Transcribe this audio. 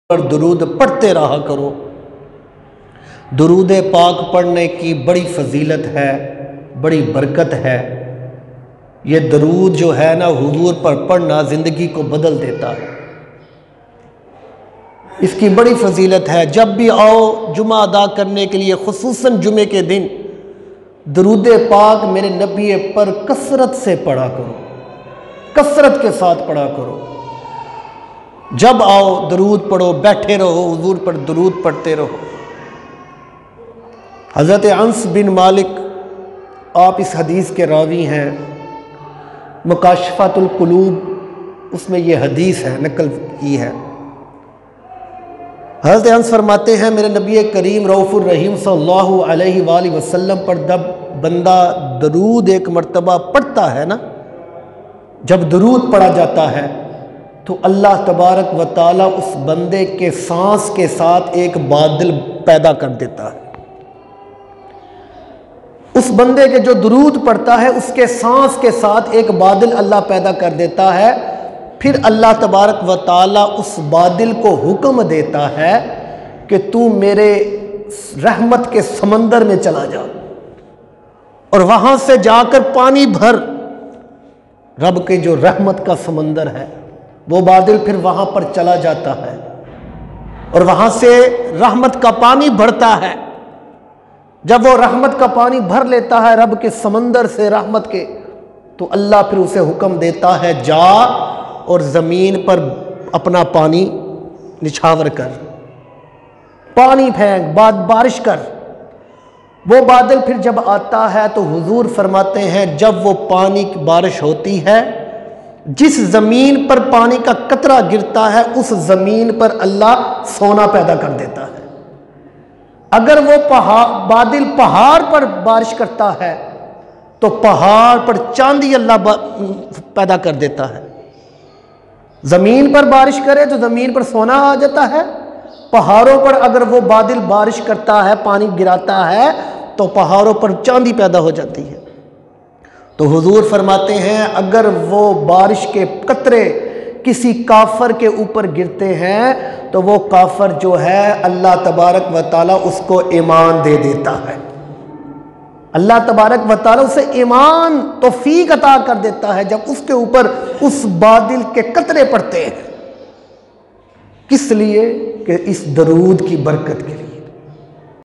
پر درود پڑھتے رہا کرو۔ درود پاک پڑھنے کی بڑی فضیلت ہے، بڑی برکت ہے۔ یہ درود جو ہے نا حضور پر پڑھنا زندگی کو بدل دیتا ہے، اس کی بڑی فضیلت ہے۔ جب بھی آؤ جمعہ ادا کرنے کے لیے، خصوصاً جمعے کے دن درود پاک میرے نبی پر کثرت سے پڑھا کرو، کثرت کے ساتھ پڑھا کرو۔ جب آؤ درود پڑھو، بیٹھے رہو حضور پر درود پڑھتے رہو۔ حضرت انس بن مالک آپ اس حدیث کے راوی ہیں، مکاشفۃ القلوب اس میں یہ حدیث ہے، نقل کی ہے۔ حضرت انس فرماتے ہیں میرے نبی کریم رؤوف الرحیم صلی اللہ علیہ وآلہ وسلم پر جب بندہ درود ایک مرتبہ پڑھتا ہے نا، جب درود پڑھا جاتا ہے تو اللہ تبارک و تعالیٰ اس بندے کے سانس کے ساتھ ایک بادل پیدا کر دیتا ہے۔ اس بندے کے جو درود پڑھتا ہے اس کے سانس کے ساتھ ایک بادل اللہ پیدا کر دیتا ہے۔ پھر اللہ تبارک و تعالیٰ اس بادل کو حکم دیتا ہے کہ تو میرے رحمت کے سمندر میں چلا جا اور وہاں سے جا کر پانی بھر۔ رب کے جو رحمت کا سمندر ہے وہ بادل پھر وہاں پر چلا جاتا ہے اور وہاں سے رحمت کا پانی بھرتا ہے۔ جب وہ رحمت کا پانی بھر لیتا ہے رب کے سمندر سے رحمت کے، تو اللہ پھر اسے حکم دیتا ہے جا اور زمین پر اپنا پانی نچھاور کر، پانی پھینک، بارش کر۔ وہ بادل پھر جب آتا ہے تو حضور فرماتے ہیں جب وہ پانی کی بارش ہوتی ہے، جس زمین پر پانی کا قطرہ گرتا ہے اس زمین پر اللہ سونا پیدا کر دیتا ہے۔ اگر وہ بادل پہاڑ پر بارش کرتا ہے تو پہاڑ پر چاندی اللہ پیدا کر دیتا ہے۔ زمین پر بارش کرے تو زمین پر سونا آ جاتا ہے۔ پہاڑوں پر اگر وہ بادل بارش کرتا ہے، پانی گراتا ہے تو پہاڑوں پر چاندی پیدا ہو جاتی ہے۔ تو حضور فرماتے ہیں اگر وہ بارش کے قطرے کسی کافر کے اوپر گرتے ہیں تو وہ کافر جو ہے اللہ تبارک و تعالیٰ اس کو ایمان دے دیتا ہے۔ اللہ تبارک و تعالیٰ اسے ایمان توفیق عطا کر دیتا ہے جب اس کے اوپر اس بادل کے قطرے پڑتے ہیں۔ کس لیے؟ کہ اس درود کی برکت کے لیے۔